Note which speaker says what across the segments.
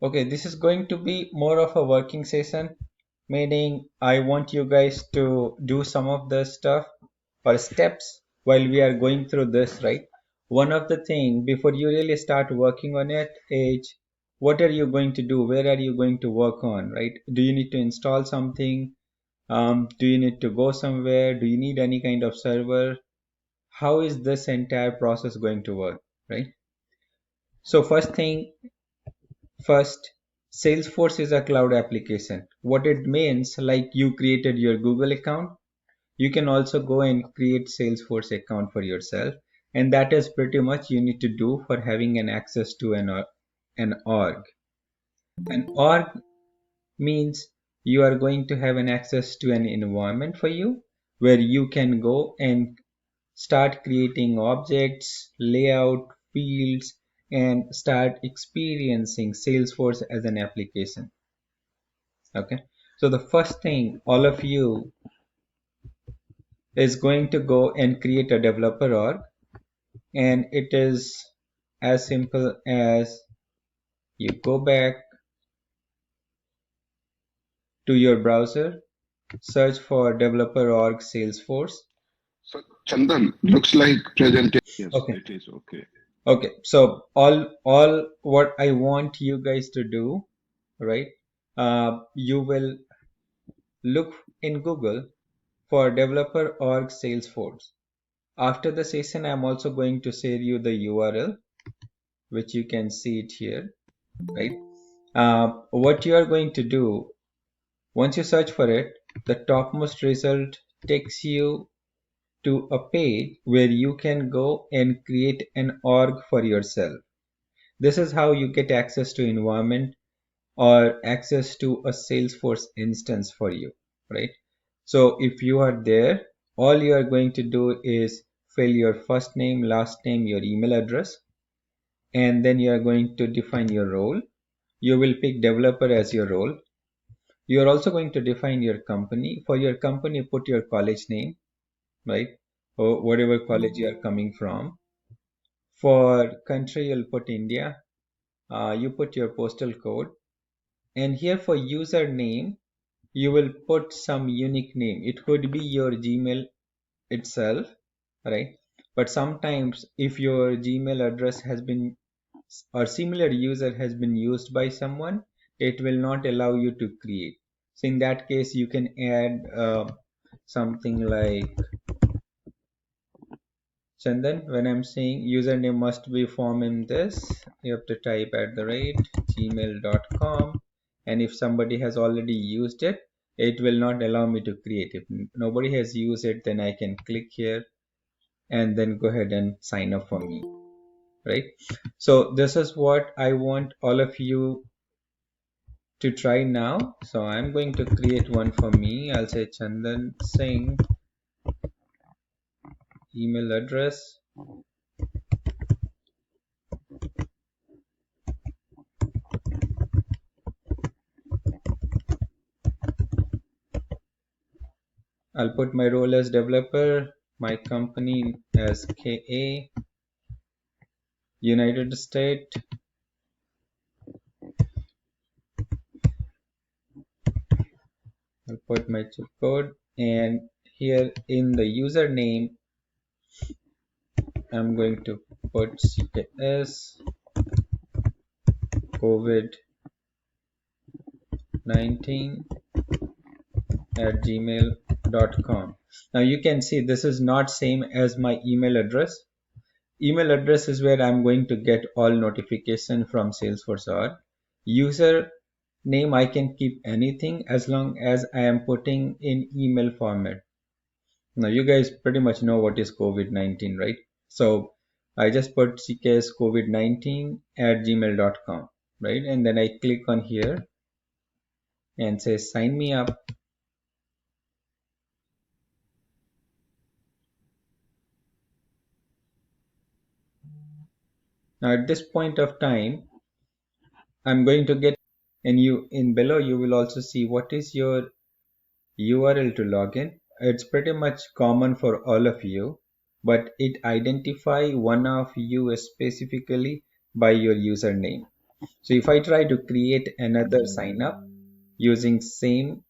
Speaker 1: Okay, this is going to be more of a working session, meaning I want you guys to do some of the stuff or steps while we are going through this, right? One of the thing before you really start working on it is what are you going to do? Where are you going to work on, right? Do you need to install something? Do you need to go somewhere? Do you need any kind of server? How is this entire process going to work, right? So first, Salesforce is a cloud application. What it means, like you created your Google account, you can also go and create Salesforce account for yourself. And that is pretty much you need to do for having an access to an org. An org means you are going to have an access to an environment for you where you can go and start creating objects, layout, fields, and start experiencing Salesforce as an application. Okay, so the first thing all of you is going to go and create a developer org, and it is as simple as you go back to your browser, search for developer org Salesforce.
Speaker 2: So, Chandan, looks like presentation. Yes,
Speaker 1: Okay,
Speaker 2: it is okay.
Speaker 1: okay, so all what I want you guys to do, right? You will look in Google for developer org Salesforce. After the session, I'm also going to share you the URL, which you can see it here, right? What you are going to do, once you search for it, the topmost result takes you to a page where you can go and create an org for yourself. This is how you get access to environment or access to a Salesforce instance for you, right? So if you are there, all you are going to do is fill your first name, last name, your email address, and then you are going to define your role. You will pick developer as your role. You are also going to define your company. For your company, put your college name, right? Or whatever college you are coming from. For country, you'll put India. You put your postal code. And here for username, you will put some unique name. It could be your Gmail itself, right? But sometimes if your Gmail address has been or similar user has been used by someone, it will not allow you to create. So in that case, you can add something like Chandan. When I'm saying username must be form in this, you have to type @gmail.com. And if somebody has already used it, it will not allow me to create. If nobody has used it, then I can click here and then go ahead and sign up for me, right? So this is what I want all of you to try now. So I'm going to create one for me. I'll say Chandan Singh, email address. I'll put my role as developer, my company as KA, United States. I'll put my chip code, and here in the username, I'm going to put CKS COVID-19 at gmail.com. Now you can see this is not same as my email address. Email address is where I'm going to get all notification from Salesforce org. User name, I can keep anything as long as I am putting in email format. Now you guys pretty much know what is COVID-19, right? So I just put CKS COVID-19 at gmail.com, right? And then I click on here and say sign me up. Now at this point of time, I'm going to get, and you in below you will also see what is your URL to log in. It's pretty much common for all of you, but it identify one of you specifically by your username. So if I try to create another sign up using same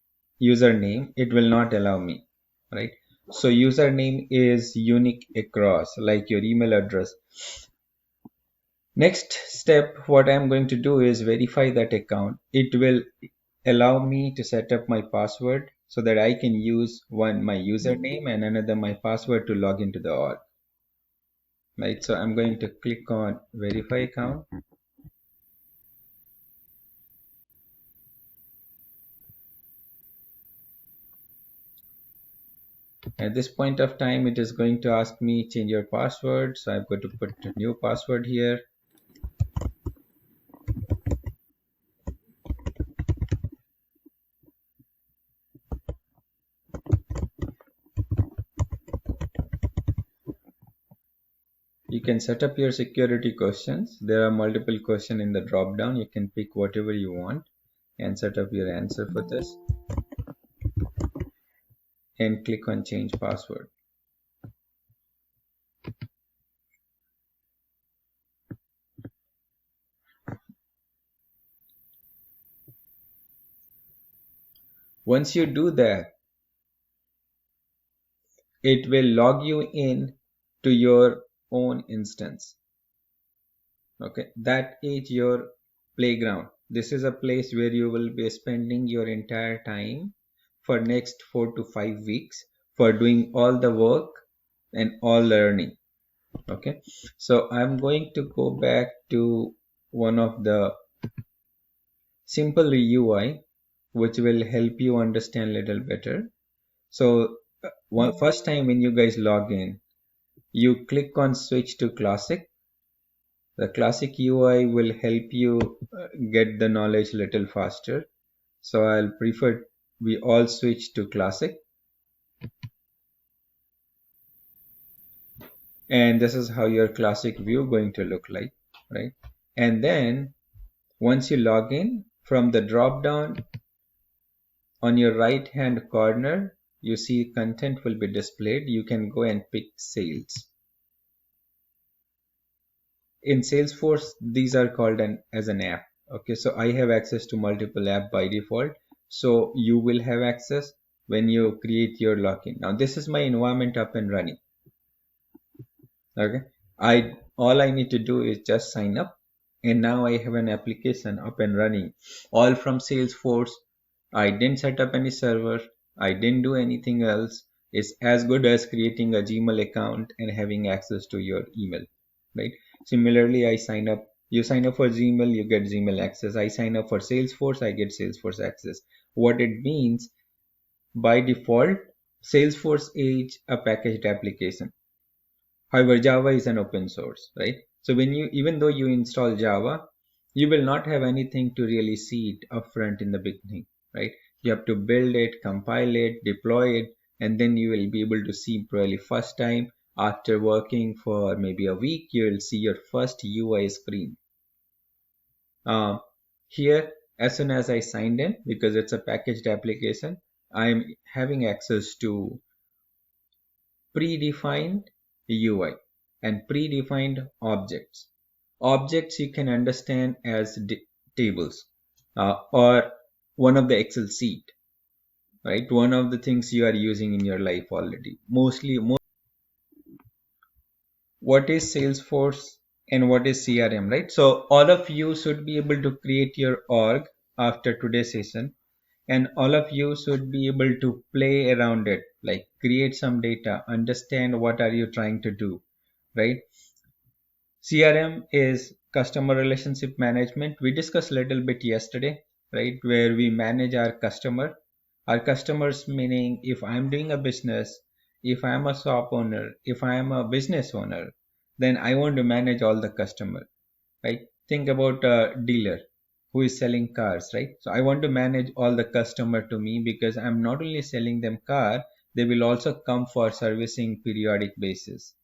Speaker 1: username, it will not allow me, right? So username is unique across, like your email address. Next step, what I'm going to do is verify that account. It will allow me to set up my password so that I can use one my username and another my password to log into the org. Right, so I'm going to click on verify account. At this point of time, it is going to ask me change your password. So I'm going to put a new password here. You can set up your security questions. There are multiple questions in the drop down. You can pick whatever you want and set up your answer for this and click on change password. Once you do that, it will log you in to your own instance. Okay, that is your playground. This is a place where you will be spending your entire time for next 4 to 5 weeks for doing all the work and all learning. Okay, so I'm going to go back to one of the simple UI which will help you understand a little better. So first time when you guys log in, you click on switch to classic. The classic UI will help you get the knowledge a little faster. So I'll prefer we all switch to classic. And this is how your classic view going to look like, right? And then once you log in, from the drop down on your right hand corner, you see content will be displayed. You can go and pick sales. In Salesforce, these are called as an app. Okay, so I have access to multiple app by default. So you will have access when you create your login. Now this is my environment up and running. Okay, all I need to do is just sign up, and now I have an application up and running, all from Salesforce. I didn't set up any server. I didn't do anything else. It's as good as creating a Gmail account and having access to your email, right? Similarly, I sign up. You sign up for Gmail, you get Gmail access. I sign up for Salesforce, I get Salesforce access. What it means, by default, Salesforce is a packaged application. However, Java is an open source, right? So even though you install Java, you will not have anything to really see it upfront in the beginning, right? You have to build it, compile it, deploy it, and then you will be able to see probably first time after working for maybe a week, you will see your first UI screen. Here, as soon as I signed in, because it's a packaged application, I'm having access to predefined UI and predefined objects. Objects you can understand as tables or one of the Excel sheet, right? One of the things you are using in your life already. What is Salesforce and what is CRM, right? So all of you should be able to create your org after today's session, and all of you should be able to play around it, like create some data, understand what are you trying to do, right? CRM is customer relationship management. We discussed a little bit yesterday, right? Where we manage our customer. Our customers meaning if I'm doing a business, if I'm a shop owner, if I'm a business owner, then I want to manage all the customer, right? Think about a dealer who is selling cars, right? So I want to manage all the customer to me because I'm not only selling them car, they will also come for servicing periodic basis.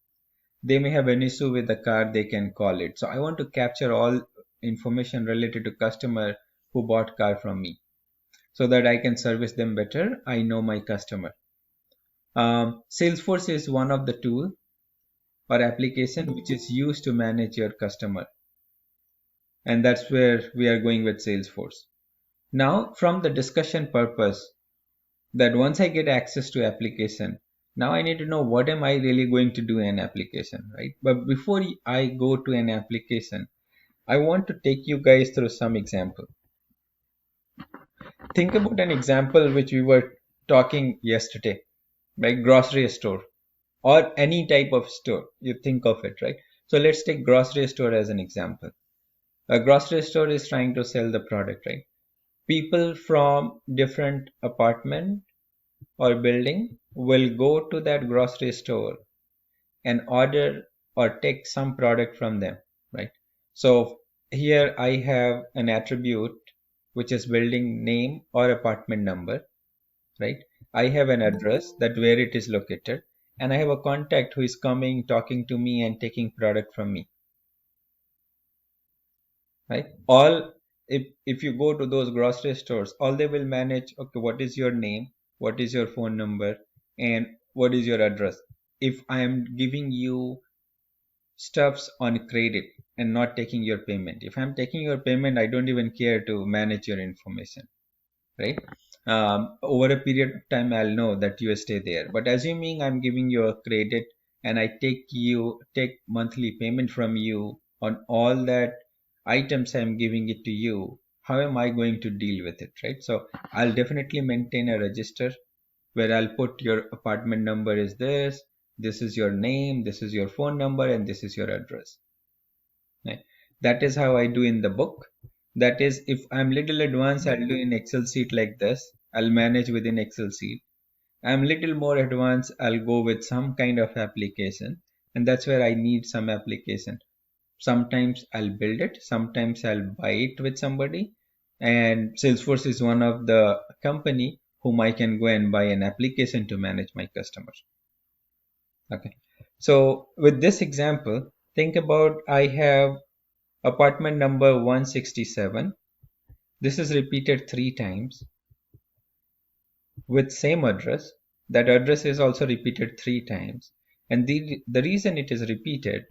Speaker 1: They may have an issue with the car, they can call it. So I want to capture all information related to customer who bought car from me so that I can service them better. I know my customer. Salesforce is one of the tool or application which is used to manage your customer. And that's where we are going with Salesforce. Now, from the discussion purpose, that once I get access to application, now I need to know what am I really going to do in an application, right? But before I go to an application, I want to take you guys through some example. Think about an example which we were talking yesterday, like grocery store or any type of store. You think of it, right? So let's take grocery store as an example. A grocery store is trying to sell the product, right? People from different apartment or building will go to that grocery store and order or take some product from them, right? So here I have an attribute which is building name or apartment number, right? I have an address that where it is located, and I have a contact who is coming, talking to me and taking product from me, right? All if you go to those grocery stores, all they will manage, okay, what is your name, what is your phone number, and what is your address. If I am giving you stuffs on credit and not taking your payment, if I'm taking your payment, I don't even care to manage your information, right? Over a period of time, I'll know that you stay there. But assuming I'm giving you a credit and I take monthly payment from you on all that items I'm giving it to you, how am I going to deal with it, right? So I'll definitely maintain a register where I'll put your apartment number is this is your name, this is your phone number, and this is your address. Right? That is how I do in the book. That is, if I'm little advanced, I'll do in Excel sheet like this. I'll manage within Excel sheet. I'm little more advanced, I'll go with some kind of application, and that's where I need some application. Sometimes I'll build it, sometimes I'll buy it with somebody, and Salesforce is one of the company whom I can go and buy an application to manage my customers. Okay. So with this example, think about I have apartment number 167. This is repeated 3 times with same address. That address is also repeated 3 times. And the reason it is repeated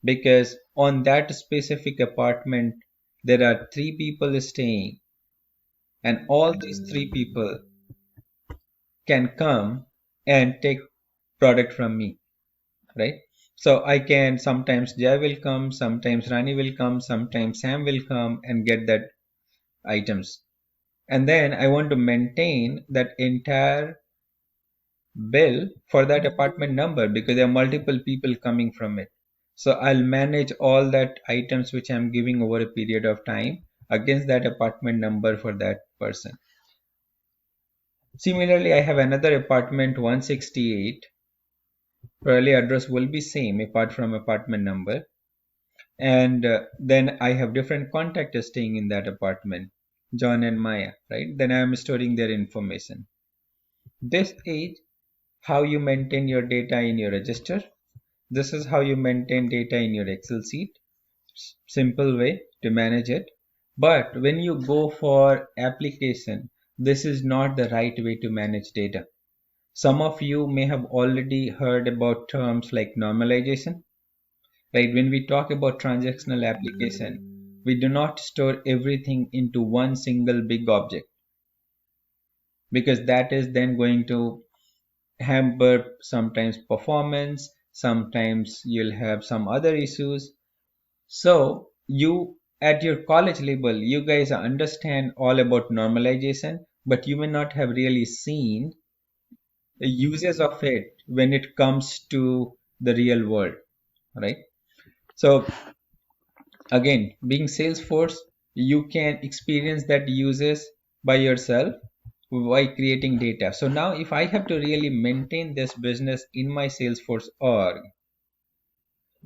Speaker 1: because on that specific apartment there are 3 people staying, and all these 3 people can come and take product from me, right? So I can sometimes Jay will come, sometimes Rani will come, sometimes Sam will come and get that items. And then I want to maintain that entire bill for that apartment number because there are multiple people coming from it. So I'll manage all that items which I'm giving over a period of time against that apartment number for that person. Similarly, I have another apartment 168. Probably address will be same apart from apartment number. And then I have different contactors staying in that apartment, John and Maya, right? Then I am storing their information. This is how you maintain your data in your register. This is how you maintain data in your Excel sheet. Simple way to manage it. But when you go for application, this is not the right way to manage data. Some of you may have already heard about terms like normalization, right? When we talk about transactional application, we do not store everything into one single big object because that is then going to hamper sometimes performance, sometimes you'll have some other issues. So you at your college level, you guys understand all about normalization, but you may not have really seen the uses of it when it comes to the real world, right? So again, being Salesforce, you can experience that uses by yourself by creating data. So now if I have to really maintain this business in my Salesforce org,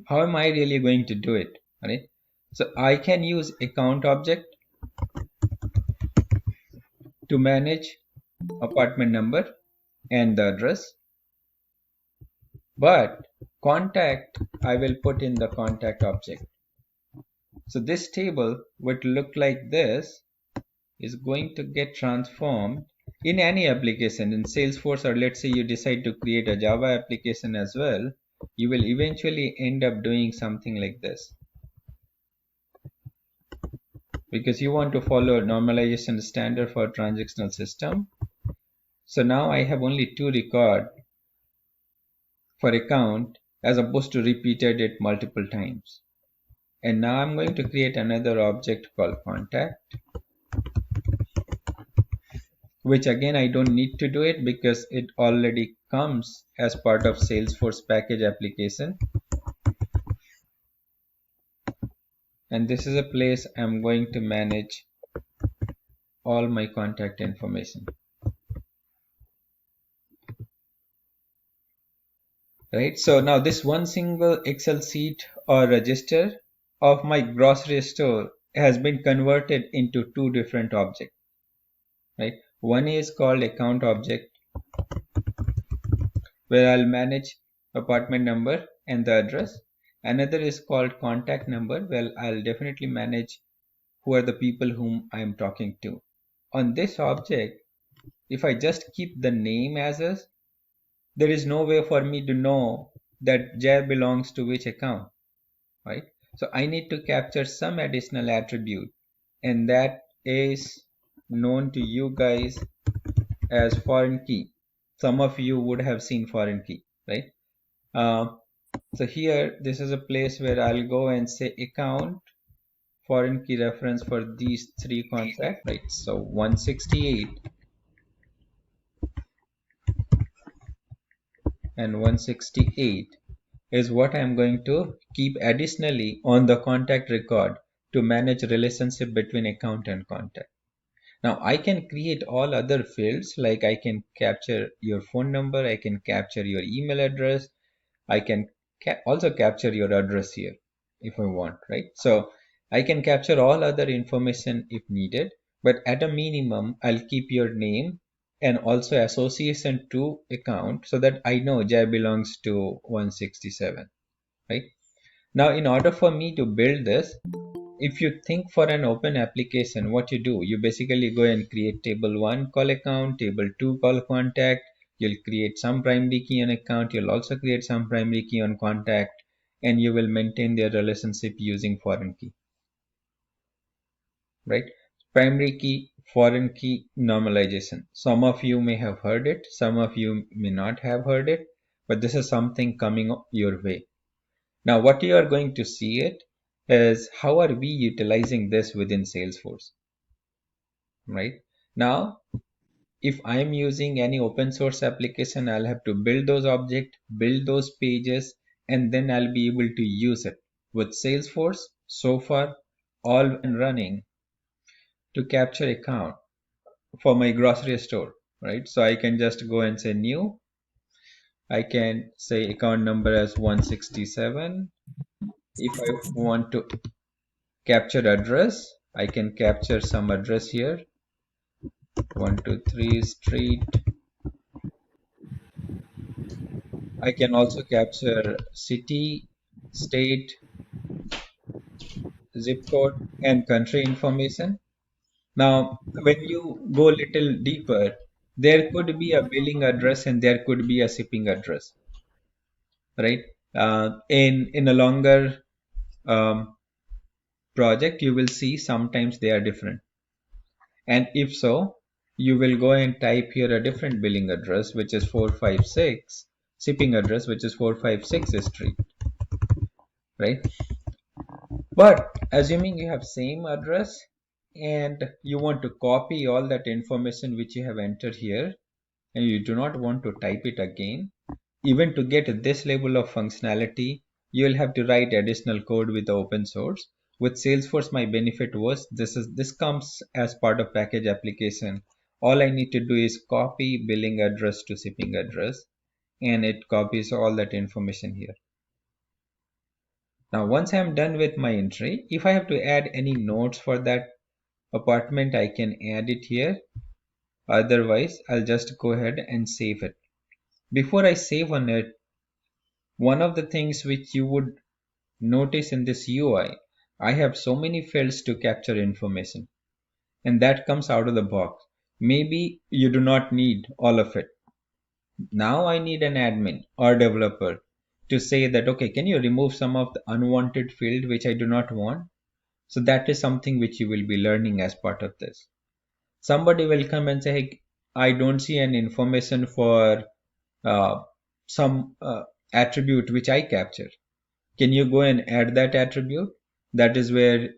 Speaker 1: how am I really going to do it? Right? So I can use account object to manage apartment number and the address, but contact I will put in the contact object. So this table would look like this is going to get transformed in any application in Salesforce, or let's say you decide to create a Java application as well, you will eventually end up doing something like this. because you want to follow normalization standard for transactional system. So now I have only two record for account as opposed to repeated it multiple times. And now I'm going to create another object called contact, which again I don't need to do it because it already comes as part of Salesforce package application. And this is a place I'm going to manage all my contact information. Right, so now this one single Excel sheet or register of my grocery store has been converted into two different objects. Right, one is called account object, where I'll manage apartment number and the address. Another is called contact number, where I'll definitely manage who are the people whom I'm talking to. On this object, if I just keep the name as is, there is no way for me to know that Jay belongs to which account, right? So I need to capture some additional attribute, and that is known to you guys as foreign key. Some of you would have seen foreign key, right? Uh, so here, this is a place where I'll go and say account foreign key reference for these three contracts, right? So 168 and 168 is what I'm going to keep additionally on the contact record to manage relationship between account and contact. Now I can create all other fields, like I can capture your phone number, I can capture your email address, I can also capture your address here if I want, right? So I can capture all other information if needed, but at a minimum, I'll keep your name and also association to account so that I know Jai belongs to 167, right? Now, in order for me to build this, if you think for an open application, what you do, you basically go and create table 1 call account, table 2 call contact. You'll create some primary key on account. You'll also create some primary key on contact, and you will maintain their relationship using foreign key, right? Primary key, foreign key normalization. Some of you may have heard it. Some of you may not have heard it, but this is something coming your way. Now, what you are going to see it is how are we utilizing this within Salesforce, right? Now, if I am using any open source application, I'll have to build those objects, build those pages, and then I'll be able to use it. With Salesforce, so far, all running to capture account for my grocery store, right? So I can just go and say new. I can say account number as 167. If I want to capture address, I can capture some address here, 123 street. I can also capture city, state, zip code, and country information. Now, when you go a little deeper, there could be a billing address and there could be a shipping address, right? In a longer um, project, you will see sometimes they are different. And if so, you will go and type here a different billing address, which is 456, shipping address, which is 456 street, right? But assuming you have same address and you want to copy all that information which you have entered here and you do not want to type it again, even to get this level of functionality, you will have to write additional code with the open source. With Salesforce, my benefit was this comes as part of package application. All I need to do is copy billing address to shipping address, and it copies all that information here. Now, once I'm done with my entry, if I have to add any notes for that apartment, I can add it here. Otherwise, I'll just go ahead and save it. Before I save on it, one of the things which you would notice in this UI, I have so many fields to capture information, and that comes out of the box. Maybe you do not need all of it. Now I need an admin or developer to say that, okay, can you remove some of the unwanted field which I do not want? So that is something which you will be learning as part of this. Somebody will come and say, hey, I don't see any information for uh, some attribute which I capture. Can you go and add that attribute? That is where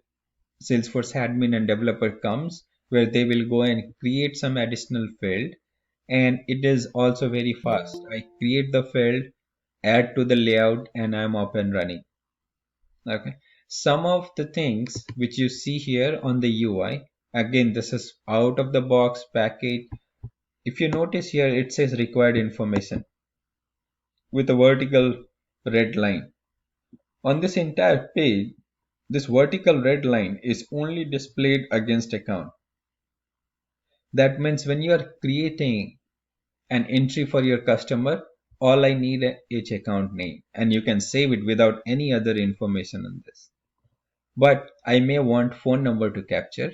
Speaker 1: Salesforce admin and developer comes, where they will go and create some additional field. And it is also very fast. I create the field, add to the layout, and I'm up and running. Okay. Some of the things which you see here on the UI, again, this is out of the box package. If you notice here, it says required information with a vertical red line. On this entire page, this vertical red line is only displayed against account. That means when you are creating an entry for your customer, all I need is account name, and you can save it without any other information on this. But I may want phone number to capture.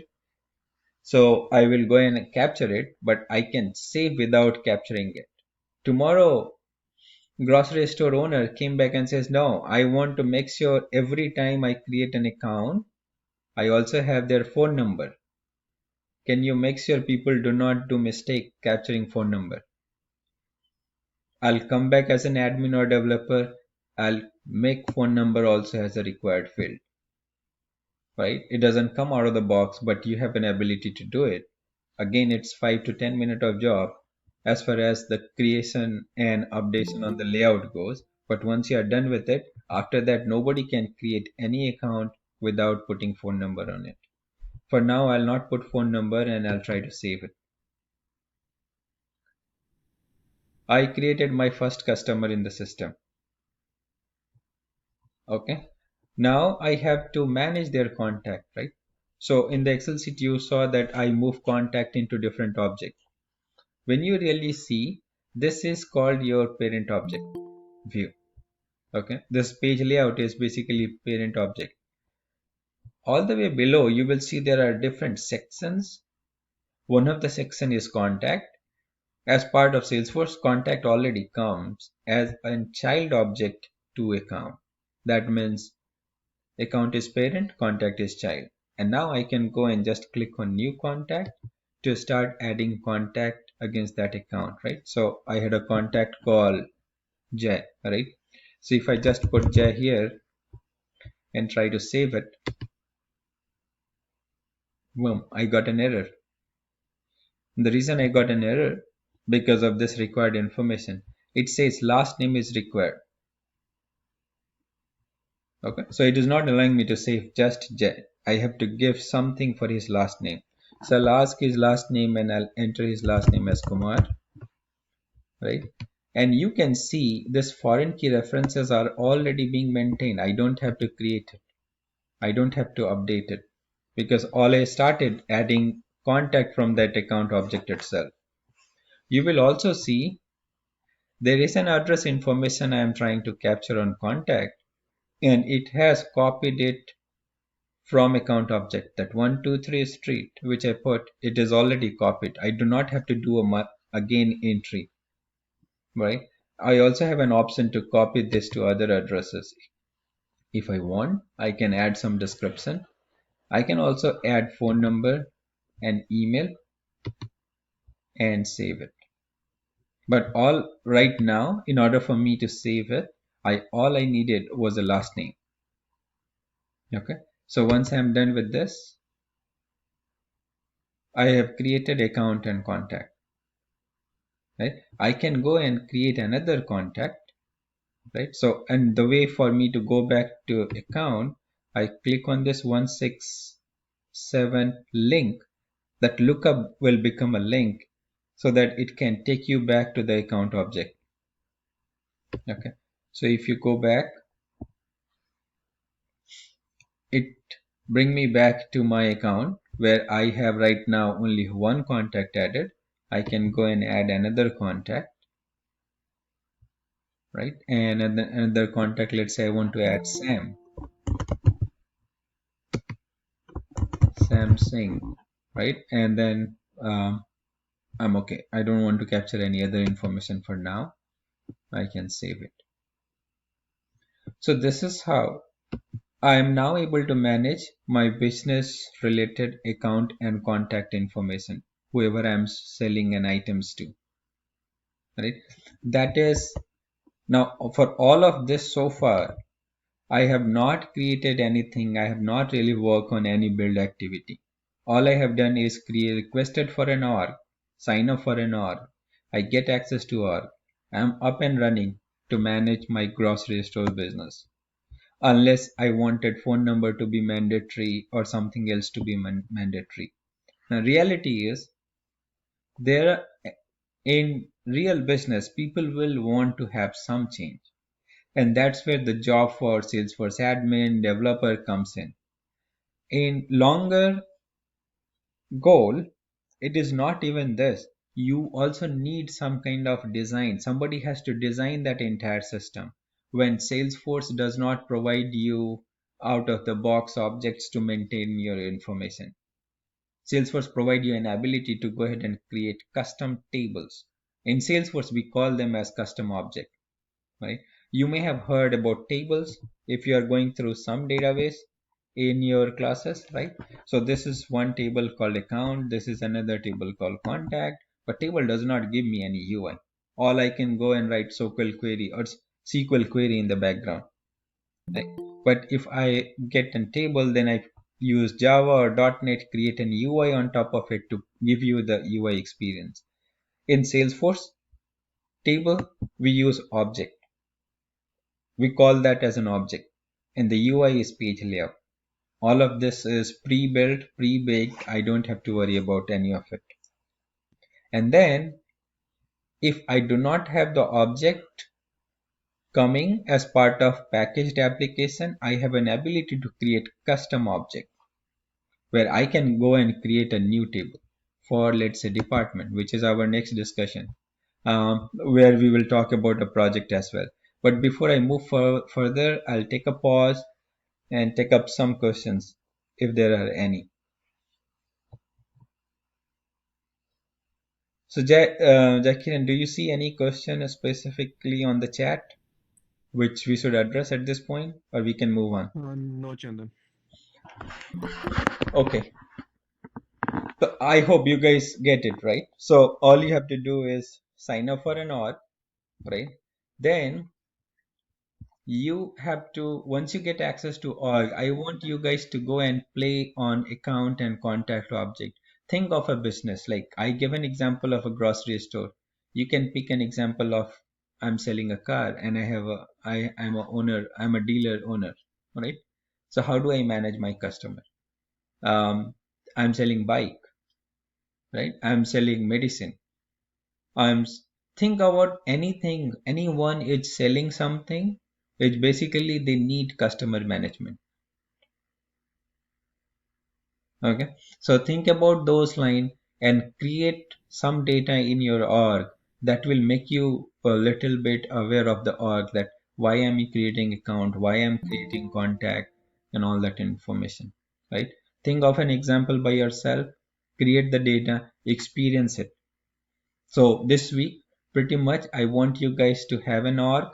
Speaker 1: So I will go and capture it, but I can save without capturing it. Tomorrow, grocery store owner came back and says, no, I want to make sure every time I create an account, I also have their phone number. Can you make sure people do not do mistake capturing phone number? I'll come back as an admin or developer. I'll make phone number also as a required field, right? It doesn't come out of the box, but you have an ability to do it. Again, it's 5 to 10 minutes of job as far as the creation and updation on the layout goes. But once you are done with it, after that, nobody can create any account without putting phone number on it. For now, I'll not put phone number and I'll try to save it. I created my first customer in the system. Okay. Now I have to manage their contact, right? So in the Excel sheet, you saw that I move contact into different objects. When you really see, this is called your parent object view. Okay. This page layout is basically parent object. All the way below, you will see there are different sections. One of the section is contact. As part of Salesforce, contact already comes as a child object to account. That means account is parent, contact is child. And now I can go and just click on new contact to start adding contact against that account, right? So I had a contact called Jay, right? So if I just put Jay here and try to save it, boom, I got an error. And the reason I got an error because of this required information. It says last name is required. Okay, so it is not allowing me to save just Jay. I have to give something for his last name. So I'll ask his last name and I'll enter his last name as Kumar, right? And you can see this foreign key references are already being maintained. I don't have to create it. I don't have to update it because all I started adding contact from that account object itself. You will also see there is an address information I am trying to capture on contact, and it has copied it from account object. That 123 street which I put, it is already copied. I do not have to do a again entry, right? I also have an option to copy this to other addresses. If I want, I can add some description. I can also add phone number and email and save it. But all right now, in order for me to save it, all I needed was a last name. Okay. So once I'm done with this, I have created account and contact. Right. I can go and create another contact. Right. So, and the way for me to go back to account, I click on this 167 link. That lookup will become a link so that it can take you back to the account object. Okay. So if you go back, it bring me back to my account where I have right now only one contact added. I can go and add another contact, right? And another contact, let's say I want to add Sam Singh, right? And then I'm okay. I don't want to capture any other information for now. I can save it. So this is how I am now able to manage my business related account and contact information, whoever I'm selling an items to, right? That is now for all of this so far, I have not created anything. I have not really worked on any build activity. All I have done is requested for an org, sign up for an org. I get access to org. I'm up and running to manage my grocery store business. Unless I wanted phone number to be mandatory or something else to be mandatory. Now, reality is there in real business, people will want to have some change, and that's where the job for Salesforce admin developer comes in. In longer goal, it is not even this. You also need some kind of design. Somebody has to design that entire system. When Salesforce does not provide you out of the box objects to maintain your information, Salesforce provide you an ability to go ahead and create custom tables. In Salesforce, we call them as custom object, right? You may have heard about tables if you are going through some database in your classes, right? So this is one table called account. This is another table called contact. But table does not give me any UI. All I can go and write SQL query or SQL query in the background, right? But if I get a table, then I use Java or .NET, create an UI on top of it to give you the UI experience. In Salesforce table, we use object. We call that as an object, and the UI is page layout. All of this is pre-built, pre-baked. I don't have to worry about any of it. And then if I do not have the object coming as part of packaged application, I have an ability to create custom object where I can go and create a new table for, let's say, department, which is our next discussion, where we will talk about a project as well. But before I move further, I'll take a pause and take up some questions if there are any. So, Jakiran, do you see any question specifically on the chat which we should address at this point, or we can move on?
Speaker 3: No, Chandan.
Speaker 1: Okay, so I hope you guys get it right. So all you have to do is sign up for an org, right? Then you have to, once you get access to org, I want you guys to go and play on account and contact object. Think of a business, like I give an example of a grocery store. You can pick an example of, I'm selling a car and I'm a owner, I'm a dealer owner, right? So how do I manage my customer? I'm selling bike, right? I'm selling medicine. Think about anything, anyone is selling something, which basically they need customer management. Okay, so think about those lines and create some data in your org that will make you a little bit aware of the org, that why am I creating account, why I'm creating contact, and all that information, right? Think of an example by yourself, create the data, experience it. So this week, pretty much I want you guys to have an org,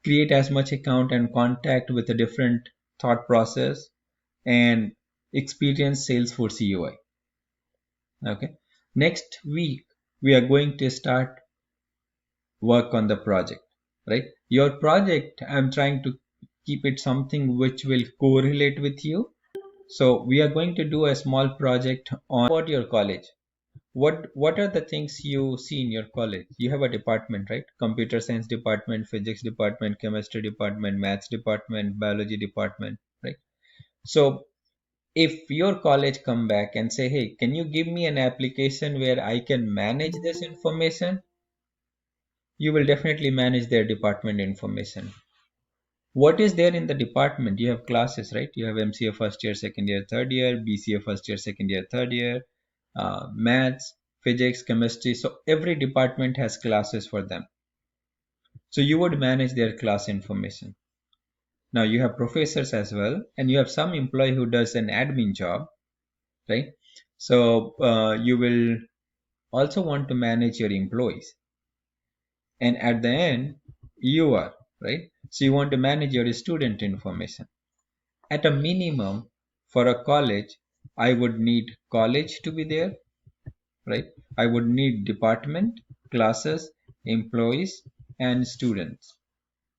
Speaker 1: create as much account and contact with a different thought process, and experience Salesforce UI. Okay. Next week, we are going to start work on the project, right? Your project, I'm trying to keep it something which will correlate with you. So we are going to do a small project on about your college. What are the things you see in your college? You have a department, right? Computer science department, physics department, chemistry department, maths department, biology department, right? So if your college come back and say, hey, can you give me an application where I can manage this information? You will definitely manage their department information. What is there in the department? You have classes, right? You have MCA first year, second year, third year, BCA first year, second year, third year, maths, physics, chemistry. So every department has classes for them. So you would manage their class information. Now you have professors as well, and you have some employee who does an admin job, right? So you will also want to manage your employees. And at the end, you are, right? So you want to manage your student information. At a minimum, for a college, I would need college to be there, right? I would need department, classes, employees, and students.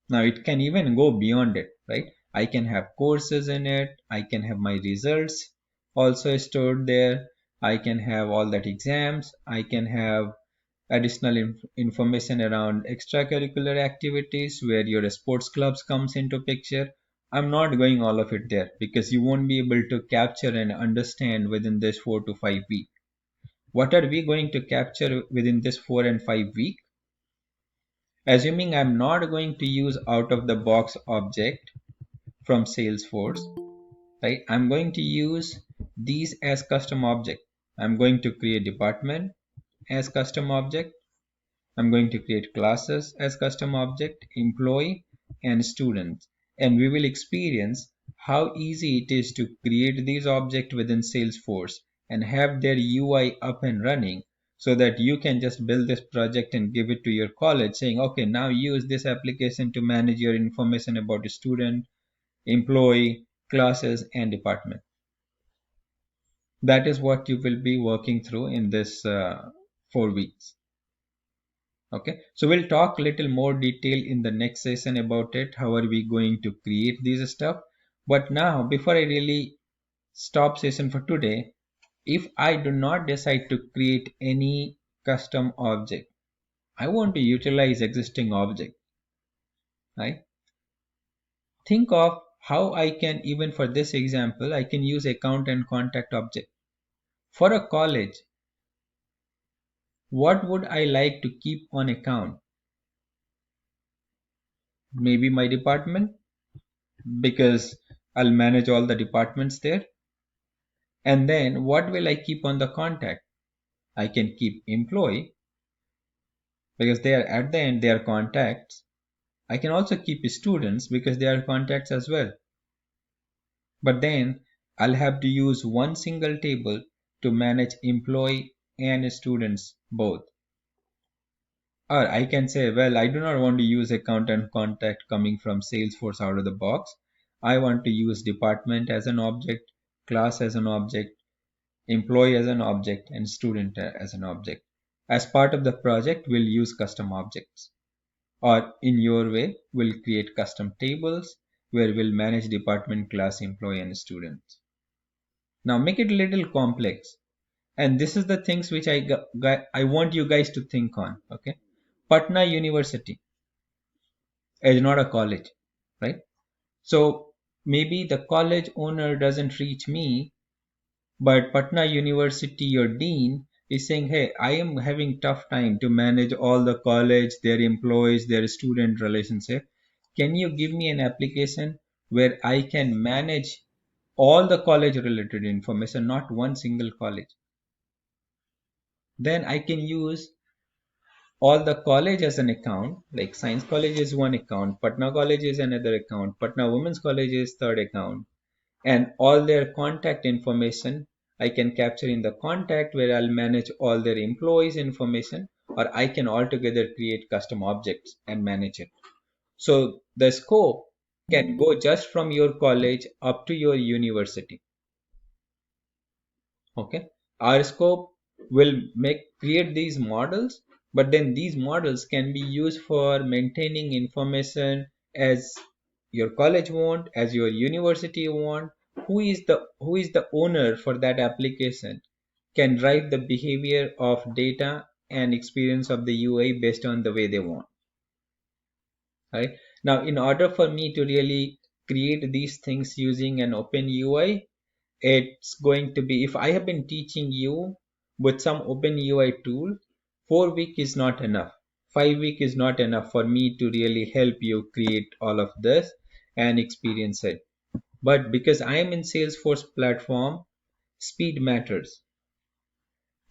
Speaker 1: Now it can even go beyond it, right? I can have courses in it. I can have my results also stored there. I can have all that exams. I can have additional information around extracurricular activities where your sports clubs comes into picture. I'm not going all of it there because you won't be able to capture and understand within this 4 to 5 weeks. What are we going to capture within this 4 and 5 week? Assuming I'm not going to use out of the box object from Salesforce, right? I'm going to use these as custom object. I'm going to create department as custom object. I'm going to create classes as custom object, employee and students. And we will experience how easy it is to create these objects within Salesforce and have their UI up and running so that you can just build this project and give it to your college saying, okay, now use this application to manage your information about a student, employee, classes, and department. That is what you will be working through in this 4 weeks. Okay, so we'll talk a little more detail in the next session about it. How are we going to create this stuff? But now, before I really stop session for today, if I do not decide to create any custom object, I want to utilize existing object, right? Think of how I can, even for this example, I can use account and contact object. For a college, what would I like to keep on account? Maybe my department, because I'll manage all the departments there. And then what will I keep on the contact? I can keep employee because they are at the end, they are contacts. I can also keep students because they are contacts as well. But then I'll have to use one single table to manage employee and students both. Or I can say, well, I do not want to use account and contact coming from Salesforce out of the box. I want to use department as an object, class as an object, employee as an object, and student as an object. As part of the project, we'll use custom objects. Or in your way, we'll create custom tables where we'll manage department, class, employee, and students. Now make it a little complex. And this is the things which I want you guys to think on. Okay. Patna University is not a college, right? So maybe the college owner doesn't reach me, but Patna University, your dean, is saying, hey, I am having tough time to manage all the college, their employees, their student relationship. Can you give me an application where I can manage all the college related information, not one single college? Then I can use all the college as an account, like Science College is one account, Patna College is another account, Patna Women's College is third account, and all their contact information I can capture in the contact where I'll manage all their employees information, or I can altogether create custom objects and manage it. So the scope can go just from your college up to your university. Okay, our scope will make create these models, but then these models can be used for maintaining information as your college want, as your university want. Who is the owner for that application can drive the behavior of data and experience of the UI based on the way they want, right? Now in order for me to really create these things using an open UI, it's going to be, if I have been teaching you with some open UI tool, 4 week is not enough. 5 week is not enough for me to really help you create all of this and experience it. But because I am in Salesforce platform, speed matters.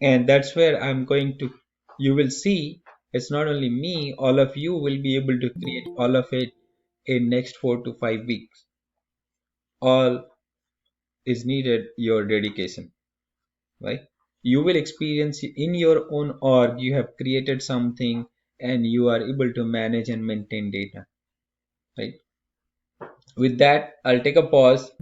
Speaker 1: And that's where I'm going to, you will see it's not only me, all of you will be able to create all of it in next 4 to 5 weeks. All is needed your dedication, right? You will experience in your own org, you have created something and you are able to manage and maintain data, right? With that, I'll take a pause